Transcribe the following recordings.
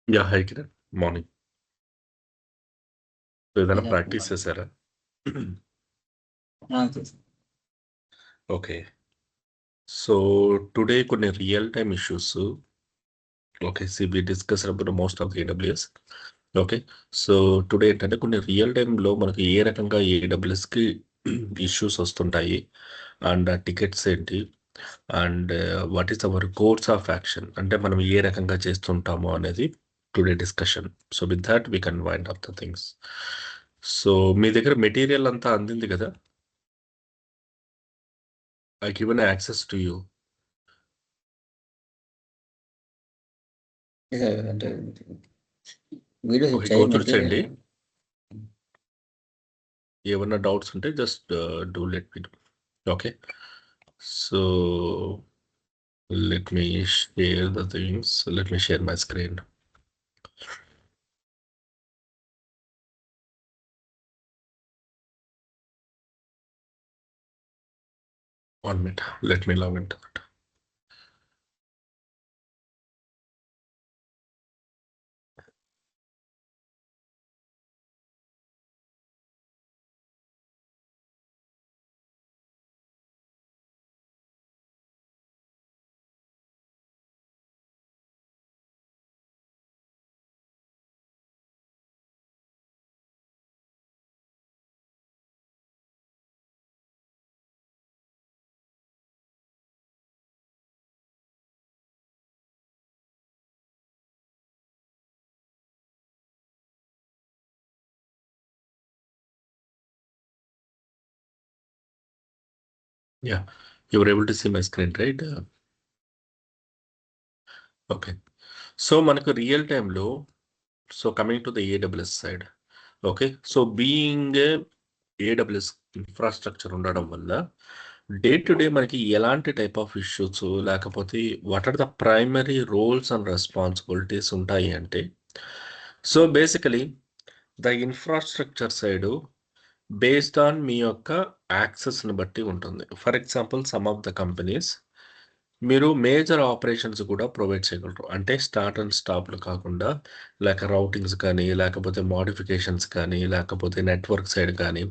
Yeah! Hi Kiran. Morning. ఏదైనా ఇలా practice చేశారా? చేశాను. ఓకే. సో, టుడే కొన్ని real time issues okay. We discussed about most of AWS. Okay. So, today ఏంటంటే కొన్ని రియల్ టైమ్‌లో మనకి ఏ రకంగా ఏడబ్ల్యూఎస్‌కి ఇష్యూస్ వస్తుంటాయి. అండ్ ఆ టికెట్స్ ఏంటి? And what is our course of action? అంటే మనం ఏ రకంగా చేస్తుంటాము అనేది today discussion. So, with that we can wind up the things. So, మీ దగ్గర మెటీరియల్ అంతా అందింది కదా? I given access to you. అంటే వీడియో ఓకే. గో చదివి త్రూ చేయండి. మెటీరియల్ ఏమన్నా డౌట్స్ ఉంటే just do let me know. Okay. So, let me share the things. Let me share my screen. One minute. Let me log into that. Yeah. You were able to see my screen, right? Okay. So, మనకు real టైమ్‌లో coming to the AWS side. Okay. So, being AWS infrastructure ఉండడం వల్ల day to day మనకి ఎలాంటి type of issues లేకపోతే what are the primary roles and responsibilities ఉంటాయి అంటే, so basically the infrastructure side based on మీ యొక్క యాక్సెస్‌ని బట్టి ఉంటుంది. For example some of the companies మీరు మేజర్ ఆపరేషన్స్ కూడా ప్రొవైడ్ చేయగలరు. అంటే స్టార్ట్ అండ్ స్టాప్‌లు కాకుండా లేక రౌటింగ్స్ కానీ, లేకపోతే మోడిఫికేషన్స్ కానీ, లేకపోతే నెట్వర్క్ సైడ్ కానీ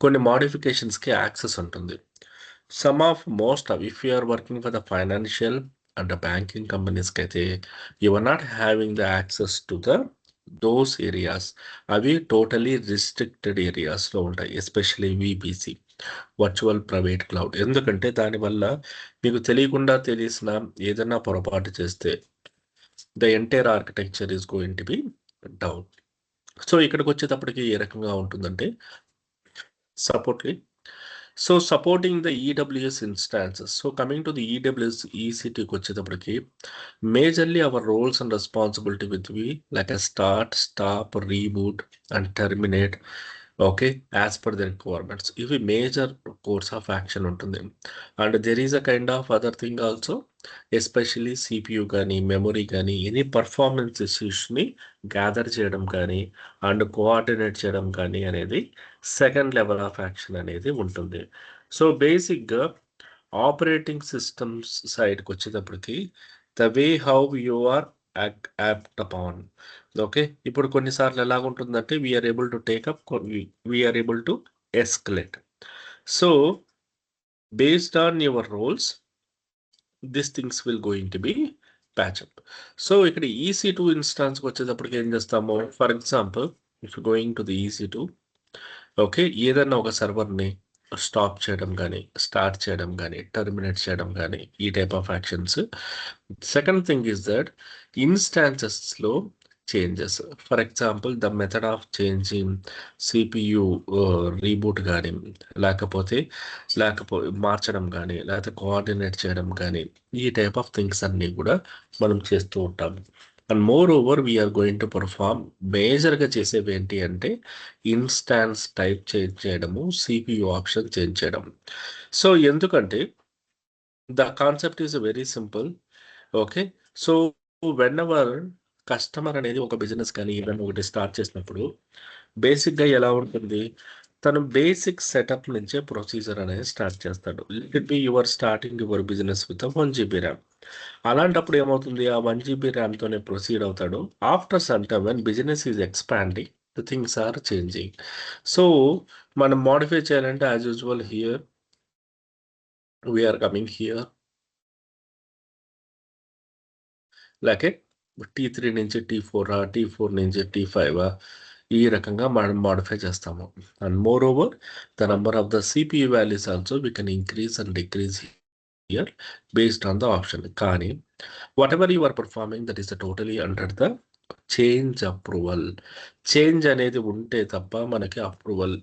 కొన్ని మోడిఫికేషన్స్‌కి యాక్సెస్ ఉంటుంది. Some of most of if you are working for the financial and the banking కంపెనీస్‌కైతే you are not having the access to the those areas. అవి టోటలీ రిస్ట్రిక్టెడ్ ఏరియాస్‌లో ఉంటాయి. Especially VPC. Virtual private cloud. ఎందుకంటే దానివల్ల మీకు తెలియకుండా తెలిసిన ఏదన్నా పొరపాటు చేస్తే the entire architecture is going to be down. So, ఇక్కడికొచ్చేటప్పటికి ఏ రకంగా ఉంటుందంటే సపోర్ట్‌లి supporting the EWS instances. Coming to the EWS ఈసీటీకొచ్చేటప్పటికి majorly our roles and responsibility will be like start, stop, reboot and terminate. Okay. As per the requirements. ఇవి major course of action ఉంటుంది. And there is a kind of other thing also especially CPU గానీ, memory గానీ any performance ఇష్యూస్‌ని gather చేయడం కానీ and coordinate చేయడం కానీ అనేది సెకండ్ లెవెల్ ఆఫ్ యాక్షన్ అనేది ఉంటుంది. సో, బేసిక్‌గా ఆపరేటింగ్ సిస్టమ్స్ సైడ్‌కొచ్చేటప్పటికి the way how you are apt upon. Okay. ఇప్పుడు కొన్ని సార్లు ఎలాగుంటుందంటే we are able to take up we are able to escalate. So, based on your roles this things will going to be patch up. So, ఇక్కడ EC two ఇన్‌స్టాన్స్‌కొచ్చేటప్పటికి ఏం చేస్తాము for example if going to the EC two okay. ఏదన్నా ఒక సర్వర్‌ని stop చేయడం గానీ, start చేయడం గానీ, టెర్మినేట్ చేయడం గానీ, ఈ type of actions. Second thing is that ఇన్‌స్టాన్సెస్‌లో changes. For example the method of changing CPU reboot గానీ, లేకపోతే మార్చడం గానీ, లేకపోతే కోఆర్డినేట్ చేయడం గానీ, ఈ టైప్ ఆఫ్ థింగ్స్ అన్నీ గూడా మనం చేస్తూ ఉంటాము. And more over we are going to perform మేజర్‌గా చేసేవి ఏంటి అంటే ఇన్‌స్టాన్స్ టైప్ చేంజ్ చేయడము, సీపీయూ ఆప్షన్ చేంజ్ చేయడం. సో, ఎందుకంటే the concept is very simple. Okay. So, whenever customer అనేది ఒక బిజినెస్ కానీ ఏదైనా ఒకటి స్టార్ట్ చేసినప్పుడు బేసిక్‌గా ఎలా ఉంటుంది? తను బేసిక్ సెటప్ నుంచే ప్రొసీజర్ అనేది స్టార్ట్ చేస్తాడు. It be your starting your business with 1 GB RAM. అలాంటప్పుడు ఏమవుతుంది, ఆ 1 GB ర్యామ్తోనే ప్రొసీడ్ అవుతాడు. After some time when business is expanding the things are changing. So మనం మోడిఫై చేయాలంటే as usual here we're coming here లేకే T3 నుంచి T4 T4 నుంచి T5 ఈ రకంగా మనం మోడిఫై చేస్తాము. And more over the number of the CPU values also we can increase and decrease here based on the option. కానీ whatever you are performing that is totally under the change approval. Change అనేది ఉంటే తప్ప మనకి approval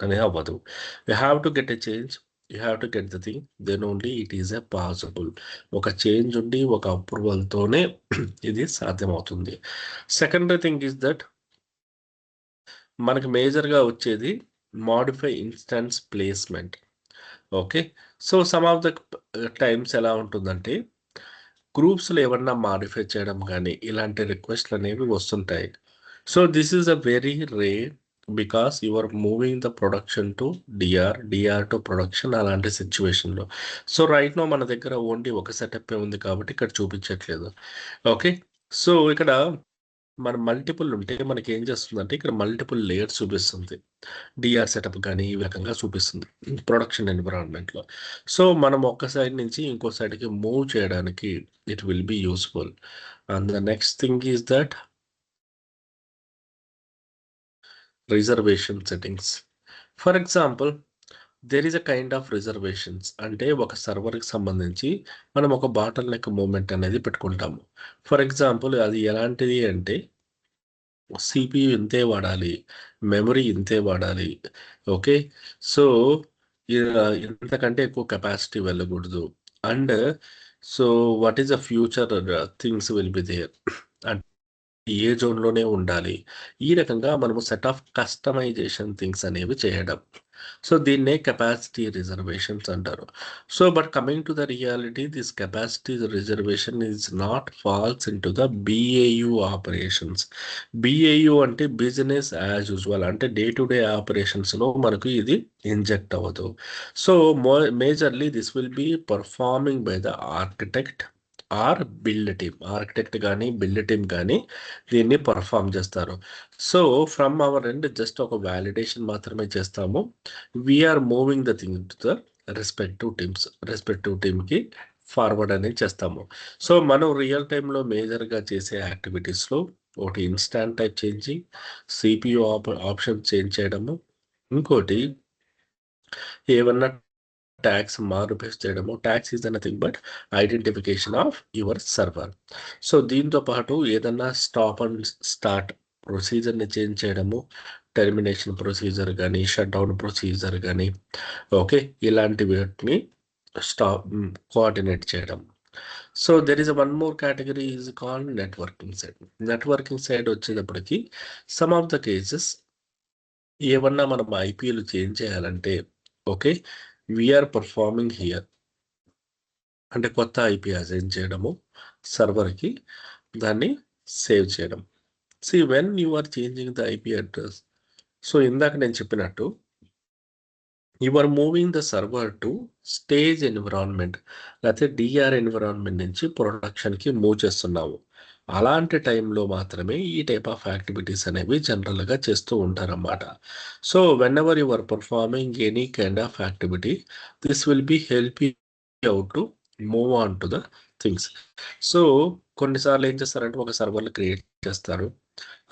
అనేది అవ్వదు. You have to get a change, you have to get the thing, then only it is a possible. ఒక change ఉండి ఒక అప్రూవల్తోనే ఇది సాధ్యమవుతుంది. సెకండరీ థింగ్ ఈస్ దట్ మనకి మేజర్గా వచ్చేది modify instance placement. Okay, so some of the times ఎలా ఉంటుందంటే గ్రూప్స్లో ఏమన్నా మాడిఫై చేయడం కానీ ఇలాంటి రిక్వెస్ట్లు అనేవి వస్తుంటాయి. So this is a very rare because you are moving the production to DR to production అలాంటి సిచ్యువేషన్లో. సో రైట్ నో మన దగ్గర ఓన్లీ ఒక సెటప్ ఉంది కాబట్టి ఇక్కడ చూపించట్లేదు. ఓకే, సో ఇక్కడ మన మల్టిపుల్ ఉంటే మనకి ఏం చేస్తుందంటే ఇక్కడ మల్టిపుల్ లేయర్స్ చూపిస్తుంది. డిఆర్ సెటప్ కానీ ఈ రకంగా చూపిస్తుంది ప్రొడక్షన్ ఎన్విరాన్మెంట్లో. సో మనం ఒక్క సైడ్ నుంచి ఇంకో సైడ్కి మూవ్ చేయడానికి it will be useful. And the next thing is that reservation settings. For example there is a kind of reservations. అంటే ఒక సర్వర్కి సంబంధించి మనం ఒక బాటల్ నెక్ మూమెంట్ అనేది పెట్టుకుంటాము. ఫర్ ఎగ్జాంపుల్ అది ఎలాంటిది అంటే CPU ఇంతే వాడాలి, మెమరీ ఇంతే వాడాలి. ఓకే, సో ఇంతకంటే ఎక్కువ కెపాసిటీ వెళ్ళకూడదు. And so what is the future things will be there and ఏ జోన్లోనే ఉండాలి. ఈ రకంగా మనము సెట్ ఆఫ్ కస్టమైజేషన్ థింగ్స్ అనేవి చేయడం. సో దీన్నే కెపాసిటీ రిజర్వేషన్స్ అంటారు. So but coming to the reality this capacity reservation is not falls in to the BAU operations. BAU అంటే బిజినెస్ యాజ్ యూజువల్, అంటే డే టు డే ఆపరేషన్స్లో మనకు ఇది inject అవ్వదు. So majorly this will be performing by the architect or build team. Architect కానీ build team కానీ దీన్ని perform చేస్తారు. So from our end just ఒక వ్యాలిడేషన్ మాత్రమే చేస్తాము. We're moving the thing to the respective టీమ్కి ఫార్వర్డ్ అనేది చేస్తాము. సో మనం రియల్ టైంలో మేజర్గా చేసే యాక్టివిటీస్లో ఒకటి instant type changing, CPU option change చేయడము, ఇంకోటి ఏమన్నా ట్యాగ్స్ మాడిఫై చేయడము. Tags is nothing but identification of your server. So దీంతో పాటు ఏదన్నా స్టాప్ అండ్ స్టార్ట్ ప్రొసీజర్ని చేంజ్ చేయడము, టెర్మినేషన్ ప్రొసీజర్ కానీ షట్ డౌన్ ప్రొసీజర్ కానీ ఓకే ఇలాంటి వీటిని కోఆర్డినేట్ చేయడం. So there is one more category is called networking side. Networking side వచ్చేటప్పటికి సమ్ ఆఫ్ ద కేసెస్ ఏమన్నా మనం IPలు చేంజ్ చేయాలంటే ఓకే వీఆర్ పర్ఫార్మింగ్ హియర్ అంటే కొత్త IP అసైన్ చేయడము, సర్వర్కి దాన్ని సేవ్ చేయడం. When you are changing the IP address, so ఇందాక నేను చెప్పినట్టు you are moving the server to stage environment లేకపోతే DR ఎన్విరాన్మెంట్ నుంచి ప్రొడక్షన్కి మూవ్ చేస్తున్నాము. అలాంటి టైంలో మాత్రమే ఈ టైప్ ఆఫ్ యాక్టివిటీస్ అనేవి జనరల్గా చేస్తూ ఉంటారన్నమాట. So whenever you are performing any kind of activity this will be help you out to move on to the things. So కొన్నిసార్లు ఏం చేస్తారంటే ఒక సర్వర్లు క్రియేట్ చేస్తారు.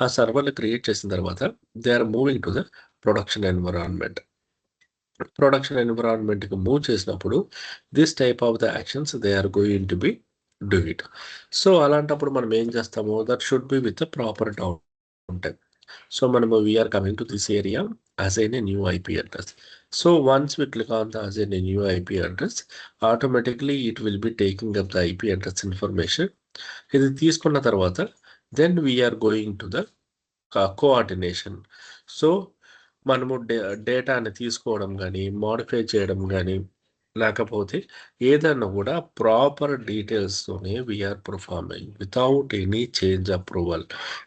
ఆ సర్వర్లు క్రియేట్ చేసిన తర్వాత they are moving to the production environment. Production ఎన్విరాన్మెంట్కి మూవ్ చేసినప్పుడు this type of the actions they are going to be do it. So అలాంటప్పుడు మనం ఏం చేస్తాము, that should be with proper downtime. So మనము we are coming to this area as an new IP address. So once we click on the as a new IP address, automatically it will be taking up the IP address information. ఇది తీసుకున్న తర్వాత then we are going to the coordination. So మనము డేటాని తీసుకోవడం కానీ modify చేయడం కానీ లేకపోతే ఏదన్నా కూడా ప్రాపర్ డీటెయిల్స్తోనే we are performing without any change approval.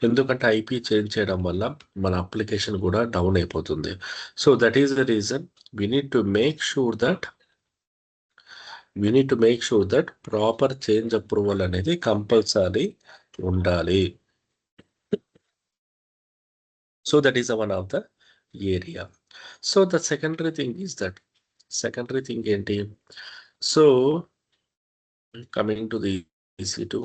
ఎందుకంటే ఐపీ చేంజ్ చేయడం వల్ల మన అప్లికేషన్ కూడా డౌన్ అయిపోతుంది. So that is the reason we need to make sure that proper change approval అనేది కంపల్సరీ ఉండాలి. So that is one of the area. So the secondary thing ఏంటి? So coming to the EC2,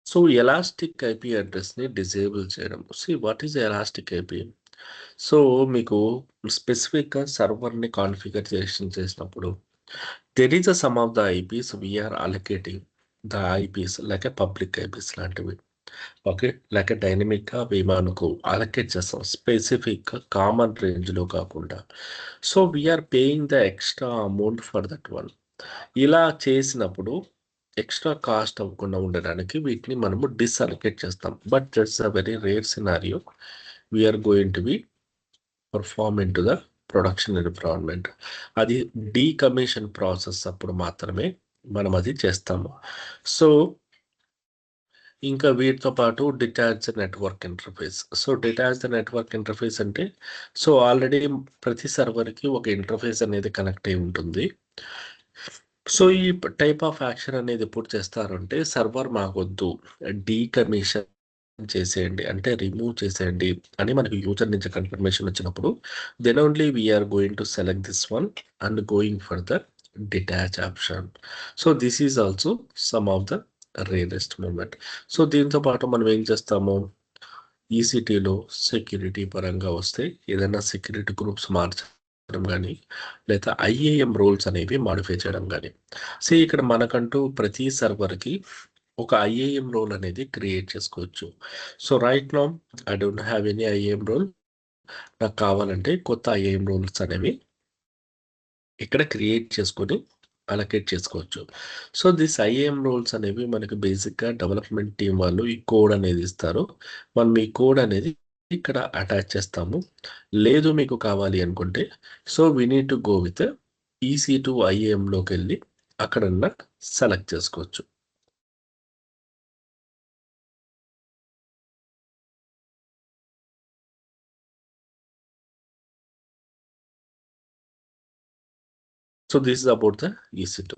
so elastic IP address ని disable చేయడం. See what is elastic IP? So మీకు స్పెసిఫిక్గా సర్వర్ని configuration చేసినప్పుడు there is a some of the IPs we are allocating the IPs like a public IPs లాంటివి. Okay, like డైనమిక్గా మనకు allocate చేస్తాం స్పెసిఫిక్గా కామన్ రేంజ్లో కాకుండా. So we're paying the extra amount for that one. ఇలా చేసినప్పుడు ఎక్స్ట్రా కాస్ట్ అవ్వకుండా ఉండడానికి వీటిని మనము డిస్అలొకేట్ చేస్తాం. But that's a very rare scenario we're going to be perform in to the production environment. అది డీకమిషన్ ప్రాసెస్ అప్పుడు మాత్రమే మనం అది చేస్తాము. సో ఇంకా వీటితో పాటు detached network interface. So detached network interface అంటే సో ఆల్రెడీ ప్రతి సర్వర్కి ఒక ఇంటర్ఫేస్ అనేది కనెక్ట్ అయి ఉంటుంది. సో ఈ టైప్ ఆఫ్ యాక్షన్ అనేది ఎప్పుడు చేస్తారంటే సర్వర్ మాకొద్దు డీకమిషన్ చేసేయండి అంటే రిమూవ్ చేసేయండి అని మనకు యూజర్ నుంచి కన్ఫర్మేషన్ వచ్చినప్పుడు then only we're going to select this one and going for the detach option. So this is also some of the rarest moment. So దీంతో పాటు మనం ఏం చేస్తాము, ఈసీటీలో సెక్యూరిటీ పరంగా వస్తే ఏదైనా సెక్యూరిటీ గ్రూప్స్ మార్చడం కానీ లేదా ఐఏఎం రూల్స్ అనేవి మాడిఫై చేయడం కానీ. సో ఇక్కడ మనకంటూ ప్రతి సర్వర్కి ఒక ఐఏఎం రోల్ అనేది క్రియేట్ చేసుకోవచ్చు. So right now I don't have any IAM role. నాకు కావాలంటే కొత్త ఐఏఎం రోల్స్ అనేవి ఇక్కడ క్రియేట్ చేసుకొని అలొకేట్ చేసుకోవచ్చు. సో దిస్ ఐఏఎం రోల్స్ అనేవి మనకి బేసిక్గా డెవలప్మెంట్ టీం వాళ్ళు ఈ కోడ్ అనేది ఇస్తారు. మనం ఈ కోడ్ అనేది ఇక్కడ అటాచ్ చేస్తాము. లేదు మీకు కావాలి అనుకుంటే so we need to go with EC2 ఐఏఎంలోకి వెళ్ళి అక్కడన్నా సెలెక్ట్ చేసుకోవచ్చు. So this is about the EC2.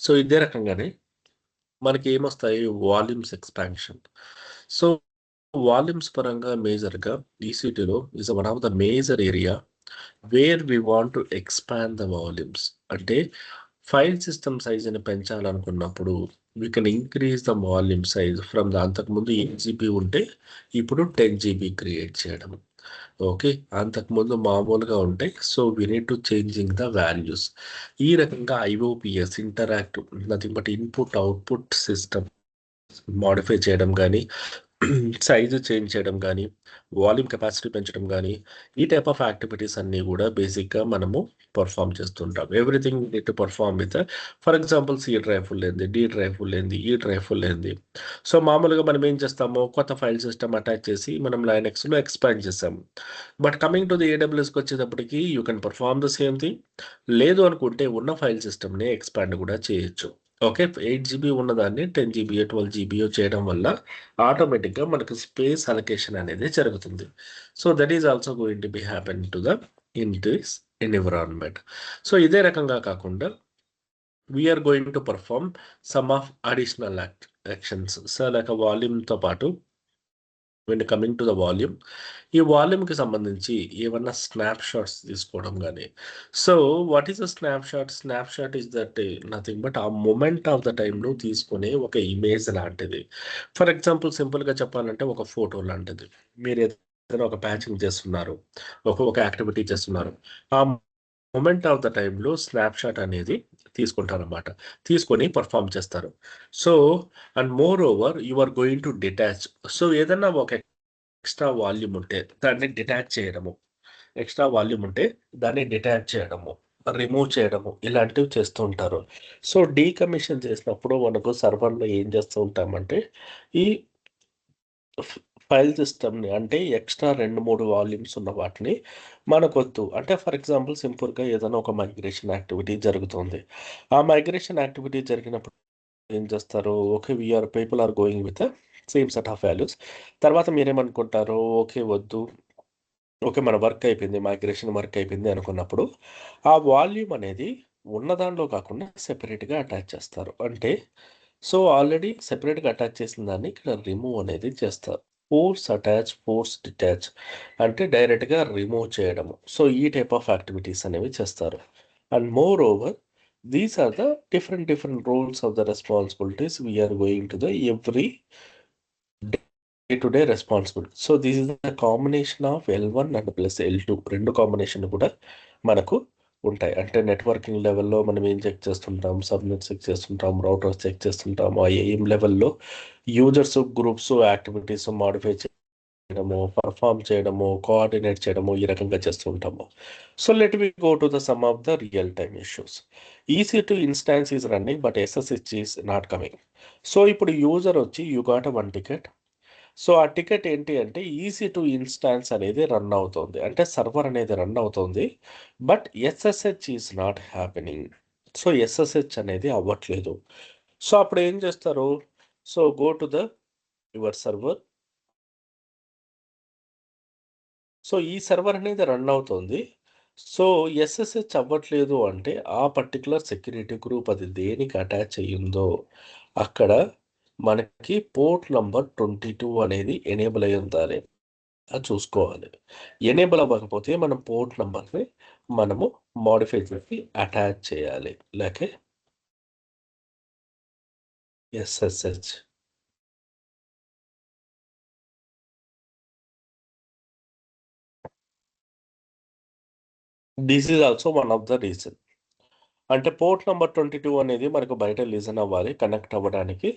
So ఇదే రకంగానే మనకి ఏమొస్తాయి, వాల్యూమ్స్ ఎక్స్పాన్షన్. సో వాల్యూమ్స్ పరంగా మేజర్గా EC2లో is one of the major area where we want to expand the volumes. అంటే ఫైల్ సిస్టమ్ సైజ్ని పెంచాలనుకున్నప్పుడు we can increase the volume size from the అంతకుముందు 8 GB ఉంటే ఇప్పుడు 10 GB క్రియేట్ చేయడం. ఓకే, అంతకుముందు మామూలుగా ఉంటాయి. So we need to changing the values. ఈ రకంగా IOPS interactive nothing but input output system modify చేయడం కానీ సైజు చేంజ్ చేయడం కానీ వాల్యూమ్ కెపాసిటీ పెంచడం కానీ ఈ టైప్ ఆఫ్ యాక్టివిటీస్ అన్నీ కూడా బేసిక్గా మనము పర్ఫామ్ చేస్తుంటాం. Everything need to perform with for example C drive full అయింది, D డ్రైవ్ ఫుల్ అయింది, E డ్రైవ్ ఫుల్ అయింది. సో మామూలుగా మనం ఏం చేస్తాము, కొత్త ఫైల్ సిస్టమ్ అటాచ్ చేసి మనం లైనక్స్లో ఎక్స్పాండ్ చేసాము. బట్ కమింగ్ టు ది AWSకి వచ్చేటప్పటికి you can perform the same thing. లేదు అనుకుంటే ఉన్న ఫైల్ సిస్టమ్ని ఎక్స్పాండ్ కూడా చేయొచ్చు. ఓకే, 8 GB ఉన్నదాన్ని 10 GB 12 GB చేయడం వల్ల ఆటోమేటిక్గా మనకు స్పేస్ అలొకేషన్ అనేది జరుగుతుంది. So that is also going to be happen to the in this environment. So ఇదే రకంగా కాకుండా we are going to perform some of additional actions. So like వాల్యూమ్తో పాటు when coming to the volume, ఈ వాల్యూమ్కి సంబంధించి ఏమన్నా స్నాప్ షాట్స్ తీసుకోవడం కానీ. So what is a snapshot? Snapshot is that nothing but ఆ మూమెంట్ ఆఫ్ ద టైంలో తీసుకునే ఒక ఇమేజ్ లాంటిది. ఫర్ ఎగ్జాంపుల్ సింపుల్గా చెప్పాలంటే ఒక ఫోటో లాంటిది. మీరు ఏదైనా ఒక ప్యాచింగ్ చేస్తున్నారు, ఒక యాక్టివిటీ చేస్తున్నారు, ఆ మూమెంట్ ఆఫ్ ద టైంలో స్నాప్ షాట్ అనేది తీసుకుంటారన్నమాట, తీసుకొని పర్ఫామ్ చేస్తారు. So and more over you are going to detach. So ఏదన్నా ఒక ఎక్స్ట్రా వాల్యూమ్ ఉంటే దాన్ని డిటాచ్ చేయడము, రిమూవ్ చేయడము ఇలాంటివి చేస్తూ ఉంటారు. సో డీకమిషన్ చేసినప్పుడు మనకు సర్వర్లో ఏం చేస్తూ ఉంటామంటే ఈ ఫైల్ సిస్టమ్ని అంటే ఎక్స్ట్రా 2-3 వాల్యూమ్స్ ఉన్న వాటిని మనకొద్దు. అంటే ఫర్ ఎగ్జాంపుల్ సింపుల్గా ఏదైనా ఒక మైగ్రేషన్ యాక్టివిటీ జరుగుతుంది. ఆ మైగ్రేషన్ యాక్టివిటీ జరిగినప్పుడు ఏం చేస్తారు? Okay, people are going with same set of values. తర్వాత మీరేమనుకుంటారు? ఓకే, వద్దు. ఓకే, మన వర్క్ అయిపోయింది, మైగ్రేషన్ వర్క్ అయిపోయింది అనుకున్నప్పుడు ఆ వాల్యూమ్ అనేది ఉన్న దానిలో కాకుండా సెపరేట్గా అటాచ్ చేస్తారు. అంటే సో ఆల్రెడీ సెపరేట్గా అటాచ్ చేసిన దాన్ని ఇక్కడ రిమూవ్ అనేది చేస్తారు. ఫోర్స్ అటాచ్, ఫోర్స్ డిటాచ్ అంటే డైరెక్ట్గా రిమూవ్ చేయడము. సో ఈ టైప్ ఆఫ్ యాక్టివిటీస్ అనేవి చేస్తారు. And more over these are the different roles of the responsibilities we're going to the every day to day responsibility. So this is the combination of L1 and plus L2 రెండు combination కూడా మనకు ఉంటాయి. అంటే networking లెవెల్లో మనం ఏం check చేస్తుంటాం? Subnet check చేస్తుంటాం, రౌటర్స్ చెక్ చేస్తుంటాం. ఐఏఎం లెవెల్లో యూజర్స్, గ్రూప్స్, యాక్టివిటీస్ మాడిఫై చేయడము, పర్ఫామ్ చేయడము, కోఆర్డినేట్ చేయడము ఈ రకంగా చేస్తూ ఉంటాము. So let we go to the some of the real time issues. EC2 instance is running but SSH is not coming. So ఇప్పుడు యూజర్ వచ్చి యూ గాట్ 1 టికెట్. సో ఆ టికెట్ ఏంటి అంటే EC2 ఇన్స్టాన్స్ అనేది రన్ అవుతుంది, అంటే సర్వర్ అనేది రన్ అవుతుంది. But SSH is not happening. So SSH అనేది అవ్వట్లేదు. సో అప్పుడు ఏం చేస్తారు? So go to the your server. So ఈ సర్వర్ అనేది రన్ అవుతుంది. సో SSH అవ్వట్లేదు అంటే ఆ పర్టికులర్ సెక్యూరిటీ గ్రూప్ అది దేనికి అటాచ్ అయ్యిందో అక్కడ మనకి పోర్ట్ నంబర్ 22 అనేది ఎనేబుల్ అయి ఉండాలి, అది చూసుకోవాలి. ఎనేబుల్ అవ్వకపోతే మనం పోర్ట్ నంబర్ని మనము మోడిఫై చేసి అటాచ్ చేయాలి. లేకే SSH. This is also one of the reason. అంటే పోర్ట్ నంబర్ 22 అనేది మనకు బయట లిజన్ అవ్వాలి, కనెక్ట్ అవ్వడానికి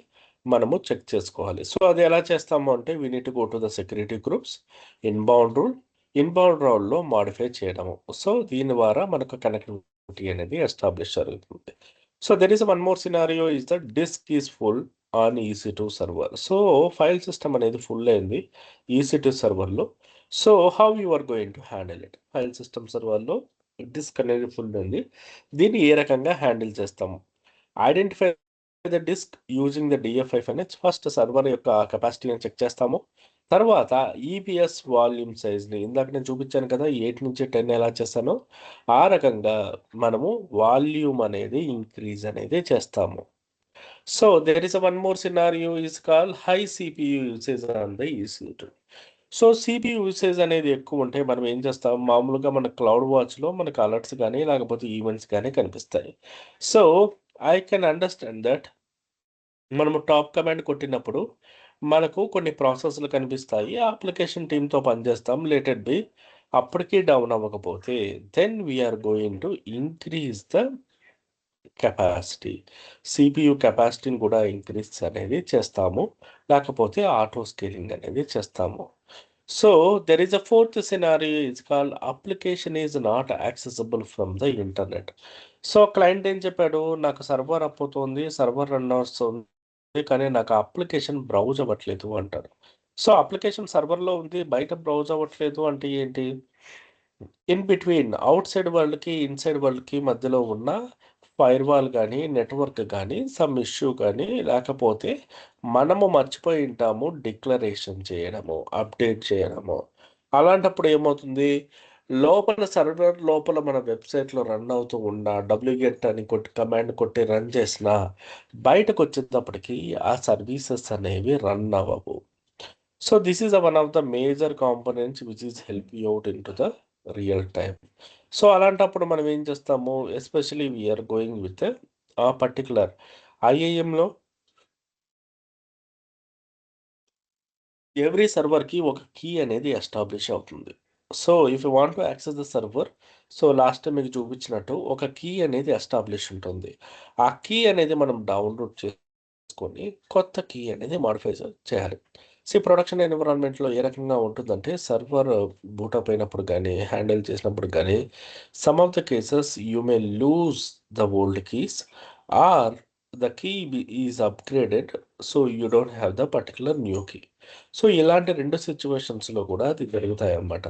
మనము చెక్ చేసుకోవాలి. సో అది ఎలా చేస్తాము అంటే we need to go to the security groups, inbound రూల్లో మాడిఫై చేయడము. సో దీని ద్వారా మనకు కనెక్టివిటీ అనేది ఎస్టాబ్లిష్ జరుగుతుంది. So there is one more scenario is the disk is full on EC2 server. So file system అనేది ఫుల్ అయింది EC2 సర్వర్లో. So how you are going to handle it? File system సర్వర్లో disk అనేది full ఉంది, దీన్ని ఏ రకంగా handle చేస్తాము? Identify the disk using the DF5NH. First server యొక్క కెపాసిటీని చెక్ చేస్తాము. తర్వాత EBS వాల్యూమ్ సైజ్ని ఇందాక నేను చూపించాను కదా 8 నుంచి 10 ఎలా చేస్తానో ఆ రకంగా మనము వాల్యూమ్ అనేది ఇంక్రీజ్ అనేది చేస్తాము. So there is one more scenario is call high CPU usage on the EC2. So CPU usage అనేది ఎక్కువ ఉంటే మనం ఏం చేస్తాం? మామూలుగా మన క్లౌడ్ వాచ్లో మనకు అలర్ట్స్ కానీ లేకపోతే ఈవెంట్స్ కానీ కనిపిస్తాయి. So I can understand that మనము టాప్ కమాండ్ కొట్టినప్పుడు మనకు కొన్ని ప్రాసెస్లు కనిపిస్తాయి. ఆ అప్లికేషన్ టీమ్తో పనిచేస్తాం, లెట్ బి. అప్పటికీ డౌన్ అవ్వకపోతే then we're going to increase the capacity. CPU కెపాసిటీని కూడా ఇంక్రీజ్ అనేది చేస్తాము, లేకపోతే ఆటో స్కేలింగ్ అనేది చేస్తాము. So there is a fourth scenario is called application is not accessible from the internet. So client ఏం చెప్పాడు? నాకు సర్వర్ అప్ అవుతుంది, సర్వర్ రన్ వస్తుంది, కానీ నాకు అప్లికేషన్ బ్రౌజ్ అవ్వట్లేదు అంటారు. సో అప్లికేషన్ సర్వర్లో ఉంది, బయట బ్రౌజ్ అవ్వట్లేదు అంటే ఏంటి? ఇన్ బిట్వీన్ అవుట్ సైడ్ వరల్డ్కి ఇన్సైడ్ వరల్డ్కి మధ్యలో ఉన్న ఫైర్వాల్ కానీ నెట్వర్క్ కానీ సమ్ ఇష్యూ కానీ లేకపోతే మనము మర్చిపోయి ఉంటాము డిక్లరేషన్ చేయడము, అప్డేట్ చేయడము. అలాంటప్పుడు ఏమవుతుంది? లోపల సర్వర్ లోపల మన వెబ్సైట్లో రన్ అవుతూ ఉన్న wget అని కొట్టి కమాండ్ కొట్టి రన్ చేసిన బయటకు వచ్చేటప్పటికి ఆ సర్వీసెస్ అనేవి రన్ అవ్వవు. So this is one of the major components which is help you out in to the real time. So అలాంటప్పుడు మనం ఏం చేస్తాము? ఎస్పెషలీ వీఆర్ గోయింగ్ విత్ ఆ పర్టికులర్ ఐఏఎంలో ఎవ్రీ సర్వర్కి ఒక కీ అనేది ఎస్టాబ్లిష్ అవుతుంది. So if you want to access the server, so last time మీకు చూపించినట్టు ఒక కీ అనేది ఎస్టాబ్లిష్ ఉంటుంది. ఆ కీ అనేది మనం డౌన్లోడ్ చేసుకొని కొత్త కీ అనేది మాడిఫై చేయాలి. ప్రొడక్షన్ ఎన్విరాన్మెంట్లో ఏ రకంగా ఉంటుందంటే సర్వర్ బూటప్ అయినప్పుడు కానీ హ్యాండిల్ చేసినప్పుడు కానీ some of the cases you may lose the old keys or the key is upgraded, so you don't have the particular new key. So ఇలాంటి 2 సిచ్యువేషన్స్లో కూడా అది జరుగుతాయి అన్నమాట.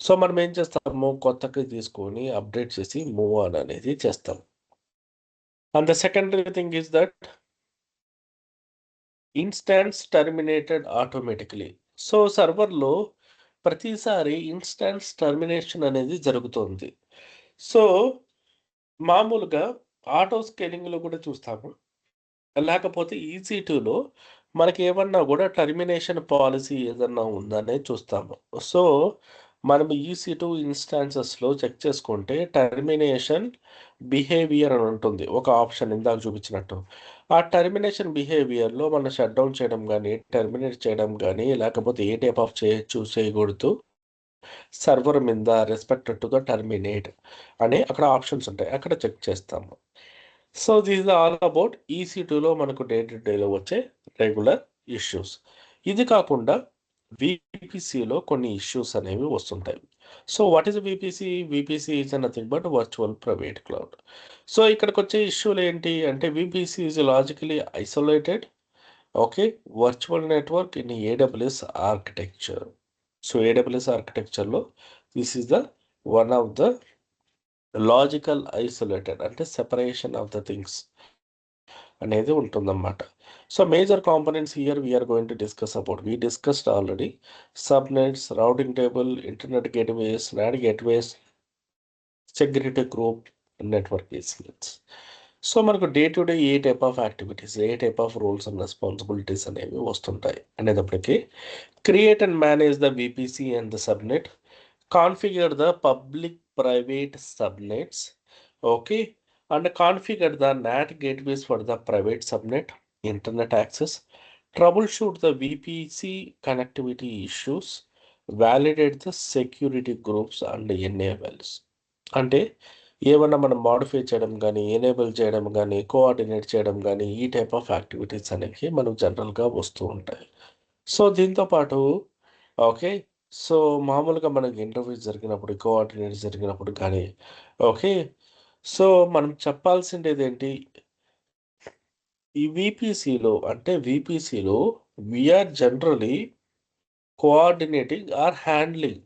సో మనం ఏం చేస్తాము, కొత్త కీ తీసుకొని అప్డేట్ చేసి మూవ్ ఆన్ అనేది చేస్తాం. And the secondary thing is that instance terminated automatically. So సర్వర్లో ప్రతిసారి ఇన్స్టాన్స్ టర్మినేషన్ అనేది జరుగుతుంది. సో మామూలుగా ఆటో స్కేలింగ్లో కూడా చూస్తాము, లేకపోతే EC2లో మనకి ఏమన్నా కూడా టర్మినేషన్ పాలసీ ఏదన్నా ఉందనే చూస్తాము. సో మనం EC2 ఇన్స్టాన్సెస్లో చెక్ చేసుకుంటే టర్మినేషన్ బిహేవియర్ అని ఉంటుంది ఒక ఆప్షన్ ఇందాక చూపించినట్టు. ఆ టర్మినేషన్ బిహేవియర్లో మనం షట్ డౌన్ చేయడం కానీ టర్మినేట్ చేయడం కానీ లేకపోతే ఏ టైప్ ఆఫ్ చేయొచ్చు చేయకూడదు, సర్వర్ మీద రెస్పెక్టెడ్ టు ద టర్మినేట్ అనే అక్కడ ఆప్షన్స్ ఉంటాయి, అక్కడ చెక్ చేస్తాము. సో దిస్ ఆల్ అబౌట్ EC2లో మనకు డే టు డేలో వచ్చే రెగ్యులర్ ఇష్యూస్. ఇది కాకుండా VPCలో కొన్ని ఇష్యూస్ అనేవి వస్తుంటాయి. So what is VPC? VPC is nothing but virtual private cloud. So ఇక్కడికి వచ్చే ఇష్యూలు ఏంటి అంటే VPC is logically isolated, okay, virtual network in AWS architecture. So AWS ఆర్కిటెక్చర్లో this is the one of the logical isolated అంటే separation of the things అనేది ఉంటుందన్నమాట. So major components here we're going to discuss about, we discussed already subnets, routing table, internet gateways, NAT gateways, security group, network ఈస్లెట్స్. So మనకు day to day ఏ type of activities, ఏ type of roles and responsibilities అనేవి వస్తుంటాయి అనేటప్పటికీ create and manage the VPC and the subnet, configure the public private subnets, okay, and configure the NAT gateways for the private subnet, internet access, troubleshoot the VPC connectivity issues, validate the security groups and enables. అంటే ఏమన్నా మనం modify చేయడం కానీ enable చేయడం కానీ coordinate చేయడం కానీ ఈ టైప్ ఆఫ్ యాక్టివిటీస్ అనేవి మనకు జనరల్గా వస్తూ ఉంటాయి. సో దీంతో పాటు ఓకే, సో మామూలుగా మనకి ఇంటర్వ్యూస్ జరిగినప్పుడు కోఆర్డినేట్ జరిగినప్పుడు కానీ ఓకే, సో మనం చెప్పాల్సిండేది ఏంటి, ఈ VPCలో we are generally coordinating or handling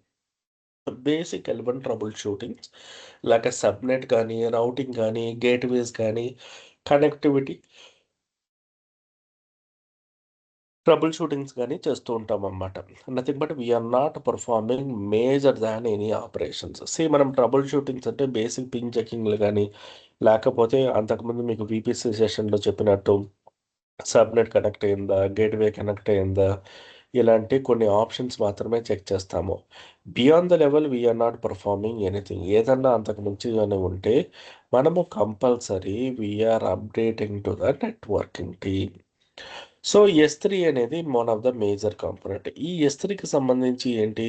basic element troubleshootings like subnet కానీ రౌటింగ్ కానీ గేట్వేస్ కానీ కనెక్టివిటీ ట్రబుల్ షూటింగ్స్ కానీ చేస్తూ ఉంటాం అన్నమాట. Nothing but we are not performing major than any operations. మనం ట్రబుల్ షూటింగ్స్ అంటే బేసిక్ పింగ్ చెకింగ్లు కానీ లేకపోతే అంతకుముందు మీకు VPC సెషన్లో చెప్పినట్టు సబ్నెట్ కనెక్ట్ అయిందా, గేట్వే కనెక్ట్ అయిందా, ఇలాంటి కొన్ని ఆప్షన్స్ మాత్రమే చెక్ చేస్తాము. Beyond the level we are not performing anything. ఏదన్నా అంతకు మించిగానే ఉంటే మనము compulsory we're updating to the networking team. So S3 అనేది one of the major component. ఈ S3కి సంబంధించి ఏంటి,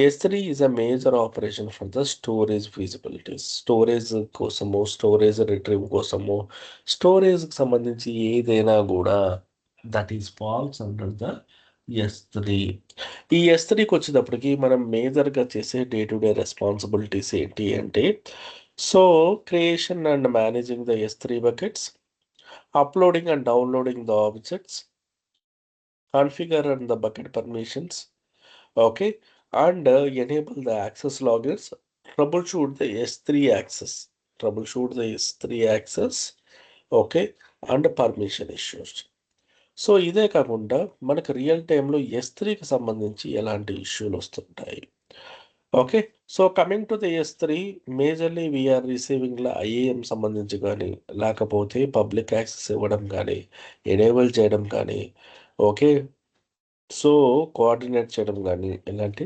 S3 is a major operation for the storage feasibilities. Storage కోసము, స్టోరేజ్ రిట్రీవ్ కోసము, స్టోరేజ్కి సంబంధించి ఏదైనా కూడా that is falls under the S3. ఈ S3కి వచ్చేటప్పటికి మనం మేజర్గా చేసే డే టు డే రెస్పాన్సిబిలిటీస్ ఏంటి అంటే so creation and managing the S3 buckets, uploading and downloading the objects, configure and the bucket permissions, okay, and enable the access logins, troubleshoot the S3 access, okay, and permission issues. So ఇదే కాకుండా మనకు real టైంలో S3కి సంబంధించి ఎలాంటి ఇష్యూలు వస్తుంటాయి. Okay, so coming to the S3 majorly we're receiving IAM సంబంధించి కానీ లేకపోతే పబ్లిక్ యాక్సెస్ ఇవ్వడం కానీ ఎనేబుల్ చేయడం కానీ ఓకే, సో కోఆర్డినేట్ చేయడం కానీ ఇలాంటి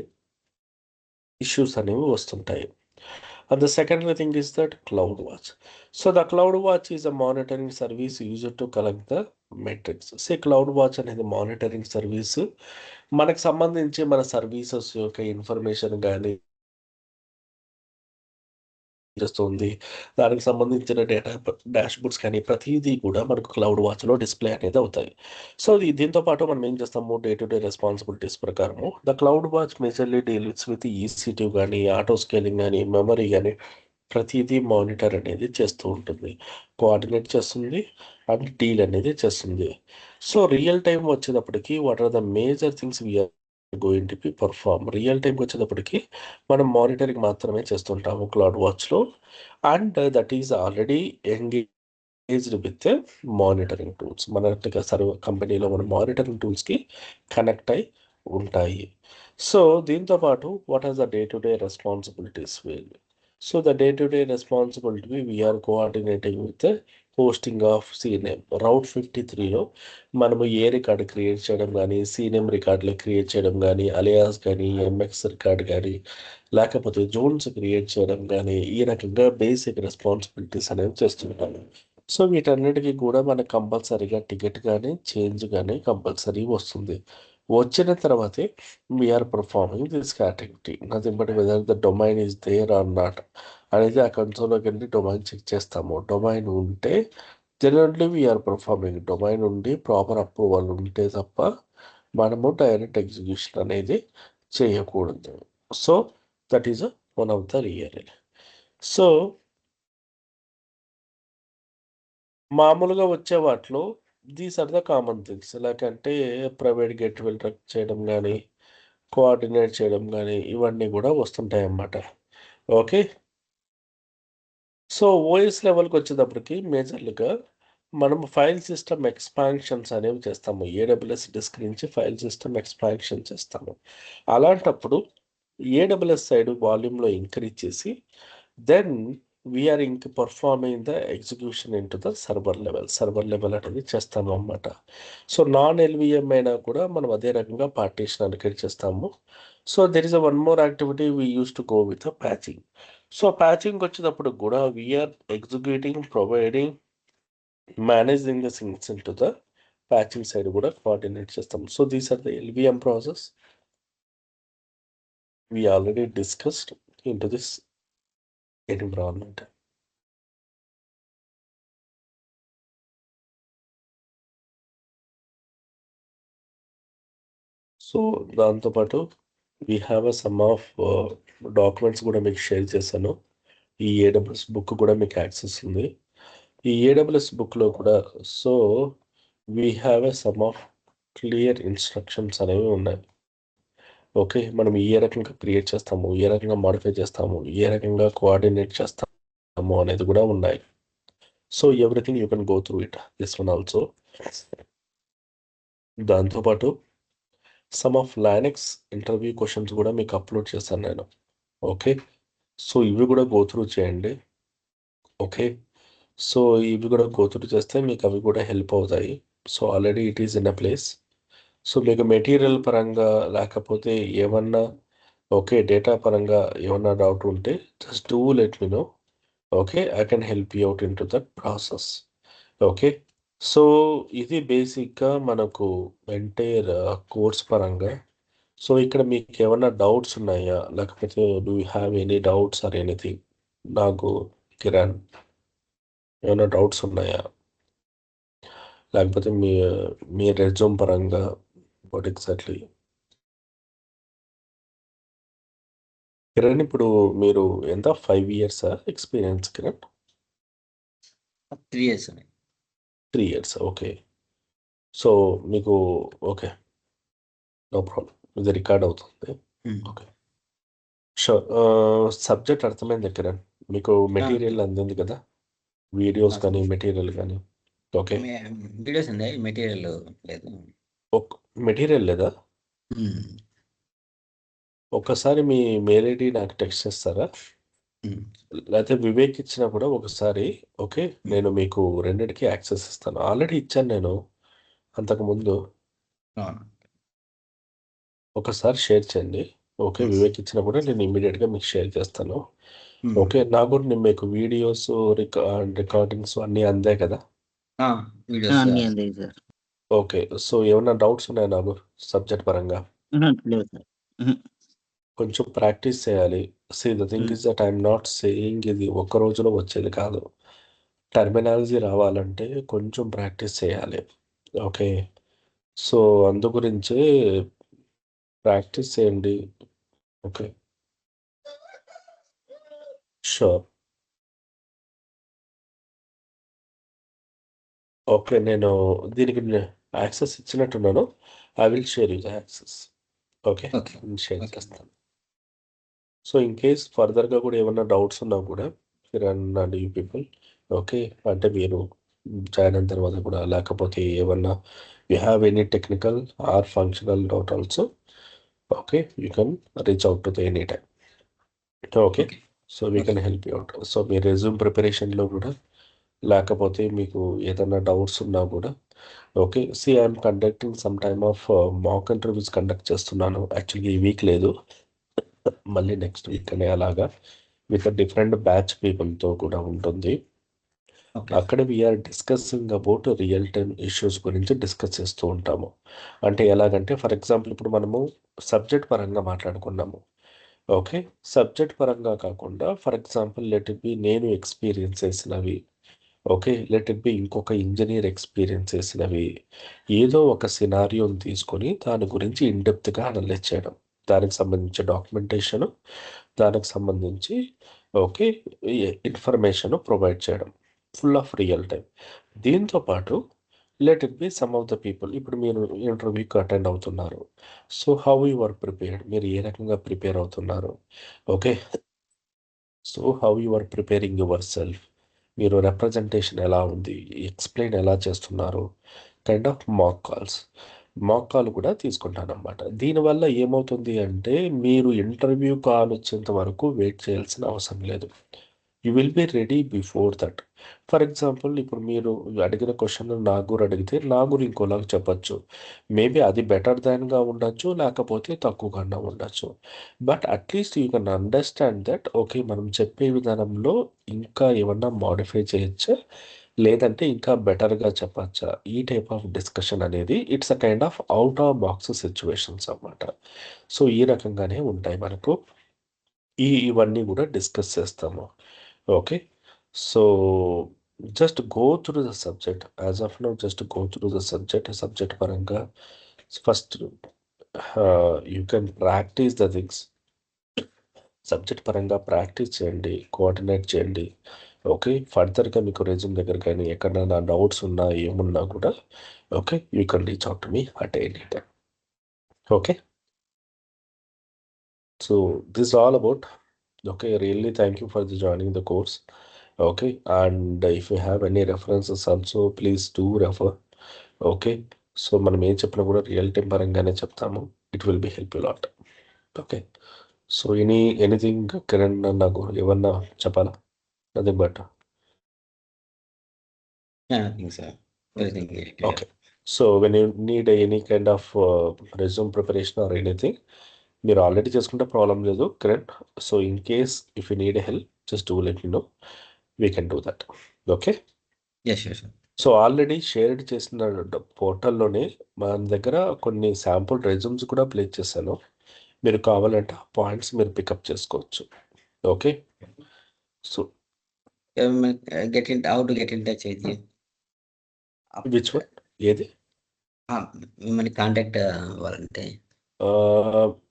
ఇష్యూస్ అనేవి వస్తుంటాయి. And the secondary thing is that cloud watch. So the cloud watch is a monitoring service used to collect the metrics. Cloud watch అనేది మానిటరింగ్ సర్వీస్, మనకు సంబంధించి మన సర్వీసెస్ యొక్క ఇన్ఫర్మేషన్ కానీ చేస్తుంది. దానికి సంబంధించిన డేటా డాష్‌బోర్డ్స్ కానీ ప్రతీదీ కూడా మనకు క్లౌడ్ వాచ్‌లో డిస్‌ప్లే అనేది అవుతాయి. సో, దీంతో పాటు మనం ఏం చేస్తాము డే టు డే రెస్పాన్సిబిలిటీస్ ప్రకారము the cloud watch majorly deals with EC two గానీ, ఆటో స్కేలింగ్ గానీ, మెమరీ గానీ ప్రతీదీ మానిటర్ అనేది చేస్తూ ఉంటుంది. కోఆర్డినేట్ చేస్తుంది అండ్ డీల్ అనేది చేస్తుంది. సో, రియల్ టైమ్ వచ్చేటప్పటికి what are the major things we are going to be perform. Real టైమ్‌కి వచ్చేటప్పటికి మనం మానిటరింగ్ మాత్రమే చేస్తుంటాము క్లౌడ్ వాచ్‌లో. And that is already engaged with monitoring tools. మన కంపెనీలో మన మానిటరింగ్ టూల్స్‌కి కనెక్ట్ అయి ఉంటాయి. సో, దీంతో పాటు what are the day to day responsibilities will so the day-to-day responsibility we are coordinating with the hosting of CNAME route 53లో మనము ఏ రికార్డు క్రియేట్ చేయడం కానీ సీనేమ్ రికార్డులు క్రియేట్ చేయడం కానీ అలియాస్ కానీ ఎంఎక్స్ రికార్డ్ కానీ లేకపోతే జోన్స్ క్రియేట్ చేయడం కానీ ఈ రకంగా బేసిక్ రెస్పాన్సిబిలిటీస్ అనేవి చేస్తుంటాము. సో వీటన్నిటికీ కూడా మనకు కంపల్సరీగా టికెట్ కానీ చేంజ్ కానీ కంపల్సరీ వస్తుంది. వచ్చిన తర్వాతే we're performing this activity nothing but whether the domain is there or not అనేది ఆ కన్సోల్లోకి వెళ్ళి డొమైన్ చెక్ చేస్తాము. డొమైన్ ఉంటే జనరల్లీ వీఆర్ పర్ఫార్మింగ్. డొమైన్ ఉండి ప్రాపర్ అప్రూవల్ ఉంటే తప్ప మనము డైరెక్ట్ ఎగ్జిక్యూషన్ అనేది చేయకూడదు. So that is one of the real. So మామూలుగా వచ్చే వాటిలో these are the common things like అంటే ప్రైవేట్ గేట్వేలు ట్రక్ చేయడం కానీ కోఆర్డినేట్ చేయడం కానీ ఇవన్నీ కూడా వస్తుంటాయి అన్నమాట. ఓకే. సో ఓఎస్ లెవెల్కి వచ్చేటప్పటికి మేజర్లుగా మనం ఫైల్ సిస్టమ్ ఎక్స్పాన్షన్స్ అనేవి చేస్తాము. ఏడబ్ల్యూఎస్ డిస్క్ నుంచి ఫైల్ సిస్టమ్ ఎక్స్పాన్షన్ చేస్తాము. అలాంటప్పుడు ఏడబ్ల్యూఎస్ సైడ్ వాల్యూమ్లో ఇంక్రీజ్ చేసి then we're performing the execution in to the server level అనేది చేస్తాము అన్నమాట. సో నాన్ ఎల్విఎం అయినా కూడా మనం అదే రకంగా పార్టీషన్ అలొకేట్ చేస్తాము. So there is a one more activity we use to go with patching. So patching వచ్చేటప్పుడు కూడా we are executing providing managing the things in to the patching side కూడా coordinate చేస్తాం. So these are the LVM process we already discussed into this environment. So దాంతోపాటు we have a some of documents కూడా మీకు share చేశాను. ఈ AWS book కూడా మీకు access ఉంది. ఈ ఏడబ్ల్యూఎస్ బుక్లో కూడా so we have a some of clear instructions అనేవి ఉన్నాయి. ఓకే. మనం ఏ రకంగా క్రియేట్ చేస్తాము, ఏ రకంగా మాడిఫై చేస్తాము, ఏ రకంగా కోఆర్డినేట్ చేస్తాము అనేది కూడా ఉన్నాయి. So everything you can go through it this one also. దాంతోపాటు some of Linux interview questions కూడా మీకు అప్లోడ్ చేస్తాను నేను. ఓకే. సో ఇవి కూడా గో త్రూ చేయండి. ఓకే. సో ఇవి కూడా గో త్రూ చేస్తే మీకు అవి కూడా హెల్ప్ అవుతాయి. So already it is in a place. So మీకు మెటీరియల్ పరంగా లేకపోతే ఏమన్నా ఓకే డేటా పరంగా ఏమన్నా డౌట్ ఉంటే just do let me know. Okay. I can help you out in to that process. Okay. So ఇది బేసిక్గా మనకు ఎంటైర్ కోర్స్ పరంగా. సో ఇక్కడ మీకు ఏమన్నా డౌట్స్ ఉన్నాయా లేకపోతే do you have any doubts or anything? నాకు కిరణ్ ఏమైనా డౌట్స్ ఉన్నాయా లేకపోతే మీ రెజ్యూమ్ పరంగా వాట్ ఎగ్జాక్ట్లీ? కిరణ్ ఇప్పుడు మీరు ఎంత 5 years ఎక్స్పీరియన్స్ కిరణ్? 3 years ఉన్నాయి. 3 years. ఓకే. సో మీకు ఓకే నో ప్రాబ్లం. ఇది రికార్డ్ అవుతుంది. Okay sure. సబ్జెక్ట్ అర్థమైంది కిరణ్. మీకు మెటీరియల్ అందింది కదా వీడియోస్ కానీ మెటీరియల్ కానీ? ఓకే. వీడియోస్ ఉన్నాయి, మెటీరియల్ లేదు. మెటీరియల్ లేదా? ఒకసారి మీ మెయిల్ ఐడి నాకు టెక్స్ట్ చేస్తారా? లేకపోతే వివేక్ ఇచ్చినా కూడా ఒకసారి ఓకే నేను మీకు రెండింటికి యాక్సెస్ ఇస్తాను. ఆల్రెడీ ఇచ్చాను నేను అంతకుముందు. ఒకసారి షేర్ చేయండి. ఓకే. వివేక్ ఇచ్చినా కూడా నేను ఇమ్మీడియట్గా మీకు షేర్ చేస్తాను. ఓకే. నాకు కూడా నేను మీకు వీడియోస్ రికార్డింగ్స్ అన్నీ అందాయి కదా? వీడియోస్ అన్నీ అందాయి సార్. ఓకే. సో ఏమన్నా డౌట్స్ ఉన్నాయా నాకు సబ్జెక్ట్ పరంగా? లేదు సార్. కొంచెం ప్రాక్టీస్ చేయాలి. See, the thing is that I'm not saying ఇది ఒక్క రోజులో వచ్చేది కాదు. టర్మినాలజీ రావాలంటే కొంచెం ప్రాక్టీస్ చేయాలి. ఓకే. సో అందు గురించే ప్రాక్టీస్ చేయండి. ఓకే. షూర్. ఓకే. నేను దీనికి యాక్సెస్ ఇచ్చినట్టున్నాను. I will share you the access. Okay. Okay share okay చేస్తాను. సో ఇన్ కేస్ ఫర్దర్గా కూడా ఏమన్నా డౌట్స్ ఉన్నా కూడా అడగండి యూ పీపుల్. ఓకే. అంటే మీరు జాయిన్ అయిన తర్వాత కూడా లేకపోతే ఏమన్నా you have any technical or functional doubt also. Okay. You can reach out to the any time. Okay. Okay so we okay can help you out. So మీ resume ప్రిపరేషన్లో కూడా లేకపోతే మీకు ఏదైనా డౌట్స్ ఉన్నా కూడా okay. See I'm conducting some time of mock interviews conduct చేస్తున్నాను. యాక్చువల్గా ఈ వీక్ లేదు, మళ్ళీ నెక్స్ట్ వీక్ అనే అలాగా విత్ డిఫరెంట్ బ్యాచ్ పీపుల్తో కూడా ఉంటుంది. ఓకే అక్కడ we're discussing about real time issues గురించి డిస్కస్ చేస్తూ ఉంటాము. అంటే ఎలాగంటే ఫర్ ఎగ్జాంపుల్ ఇప్పుడు మనము సబ్జెక్ట్ పరంగా మాట్లాడుకున్నాము. ఓకే. సబ్జెక్ట్ పరంగా కాకుండా for example let it B నేను ఎక్స్పీరియన్స్ చేసినవి. ఓకే. లెట్ ఇట్ బి ఇంకొక ఇంజనీర్ ఎక్స్పీరియన్స్ చేసినవి. ఏదో ఒక సినారియోని తీసుకొని దాని గురించి ఇన్‌డెప్త్‌గా అనలైజ్ చేయడం. దానికి సంబంధించి డాక్యుమెంటేషన్, దానికి సంబంధించి ఓకే. ఇన్ఫర్మేషన్ ప్రొవైడ్ చేయడం. Full of real time. దీంతో పాటు let it be some of the people. ఇప్పుడు మీరు ఇంటర్వ్యూకి అటెండ్ అవుతున్నారు. So how you are prepared? మీరు ఏ రకంగా ప్రిపేర్ అవుతున్నారు? Okay. So how you are preparing yourself? మీరు రిప్రజెంటేషన్ ఎలా ఉంది? ఎక్స్‌ప్లెయిన్ ఎలా చేస్తున్నారు? Kind of mock calls. Mock call కూడా తీసుకుంటాననమాట. దీనివల్ల ఏమవుతుంది అంటే మీరు ఇంటర్వ్యూ కాల్ వచ్చేంత వరకు వెయిట్ చేయాల్సిన అవసరం లేదు. You will be ready before that. For example ఇప్పుడు మీరు అడిగిన క్వెషన్ నాగూర్ అడిగితే నాగూర్ ఇంకోలాగా చెప్పొచ్చు. మేబీ అది బెటర్ దాన్‌గా ఉండొచ్చు, లేకపోతే తక్కువగానే ఉండొచ్చు. But at least you can understand that okay. మనం చెప్పే విధానంలో ఇంకా ఏమన్నా మోడిఫై చేయొచ్చా? లేదంటే ఇంకా బెటర్‌గా చెప్పచ్చా? ఈ టైప్ ఆఫ్ డిస్కషన్ అనేది it's a kind of out of box situations అన్నమాట. సో ఈ రకంగానే ఉంటాయి మనకు. ఇవన్నీ కూడా డిస్కస్ చేస్తాము. Okay. So just go through the subject. As of now just go through the subject. Subject పరంగా first you can practice the things. Subject పరంగా ప్రాక్టీస్ చేయండి, కోఆర్డినేట్ చేయండి. ఓకే. ఫర్దర్‌గా మీకు రెజ్యూమ్ దగ్గర కానీ ఎక్కడైనా డౌట్స్ ఉన్నా ఏమున్నా కూడా okay. You can reach out to me at any time. Okay. So this all about. Okay, really thank you for joining the course. Okay, and if you have any references also, please do refer. Okay, so మనం ఏం చెప్పినా కూడా real time పరంగానే చెప్తాము. It will be help you lot. Okay. So anything Kiran నాకు ఏమన్నా చెప్పాలా? Nothing but nothing sir. Everything very clear. Okay. So when you need any kind of resume preparation or anything మీరు ఆల్రెడీ చేసుకుంటే problem లేదు Kiran. So in case if you need help just do let me know. We can do that. Okay. Yes sure sir. So already shared చేసిన పోర్టల్లోనే మన దగ్గర కొన్ని sample resumes కూడా place చేశాను. మీరు కావాలంటే ఆ పాయింట్స్ మీరు పికప్ చేసుకోవచ్చు. Okay. So how to get in touch with you? Which one? ఏది? మిమ్మల్ని కాంటాక్ట్ అవ్వాలంటే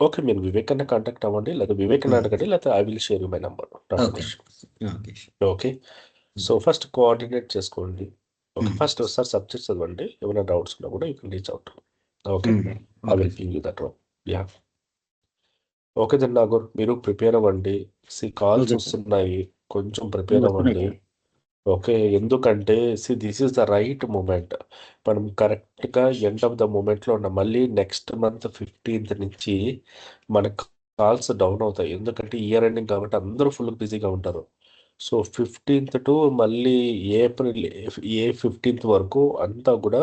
ఓకే. మీరు వివేకన్న కాంటాక్ట్ అవ్వండి, లేదా వివేకన్న అడగండి, లేకపోతే I will share you my number. Okay okay okay. So first coordinate చేసుకోండి. ఓకే. ఫస్ట్ ఒకసారి సబ్జెక్ట్ చదవండి. ఏమైనా డౌట్స్ ఉన్నా కూడా you can reach out. Okay. I will ping you that one. Yeah. Okay then Nagur మీరు ప్రిపేర్ అవ్వండి. Calls Okay, sir. వస్తున్నాయి, కొంచెం ప్రిపేర్ వస్తున్నాయి అవ్వండి. సార్. ఓకే. ఎందుకంటే this is the right moment. మనం కరెక్ట్‌గా ఎండ్ ఆఫ్ ద మూమెంట్‌లో ఉన్నాం. మళ్ళీ నెక్స్ట్ మంత్ 15th నుంచి మనకు కాల్స్ డౌన్ అవుతాయి. ఎందుకంటే ఇయర్ ఎండింగ్ కాబట్టి అందరూ ఫుల్ బిజీగా ఉంటారు. సో 15th టు మళ్ళీ ఏప్రిల్ 15th వరకు అంతా కూడా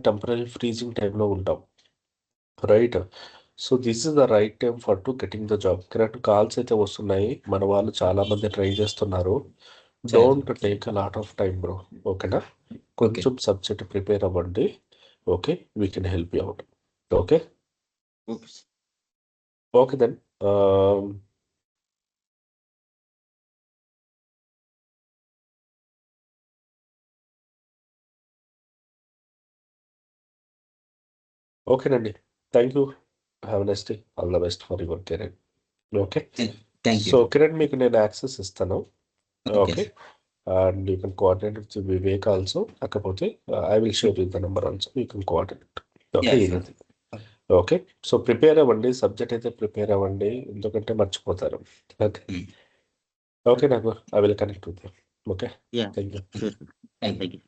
టెంపరరీ ఫ్రీజింగ్ టైంలో ఉంటాం. Right. So this is the right time for to getting the job. Correct calls అయితే వస్తున్నాయి. మన వాళ్ళు చాలా మంది ట్రై చేస్తున్నారు. Don't take a lot of time bro. ఓకేనా? కొంచెం సబ్జెక్ట్ ప్రిపేర్ అవ్వండి. Okay. We can help you out. Okay. Okay. Okay then ఓకేనండి. Thank you. Have a nice day. All the best for your career. Okay. Thank you. So Kiran మీకు నేను access ఇస్తాను. Okay okay. And you can coordinate with Vivek also. కాకపోతే I will share with the number also. You can coordinate. Okay. Yeah, ఇది okay. So prepare అవ్వండి. Subject అయితే prepare అవ్వండి. ఎందుకంటే మర్చిపోతారు. ఓకే. Hmm. ఓకే నాకు I will connect with you. Okay. Yeah. Thank you. Sure. Thank you.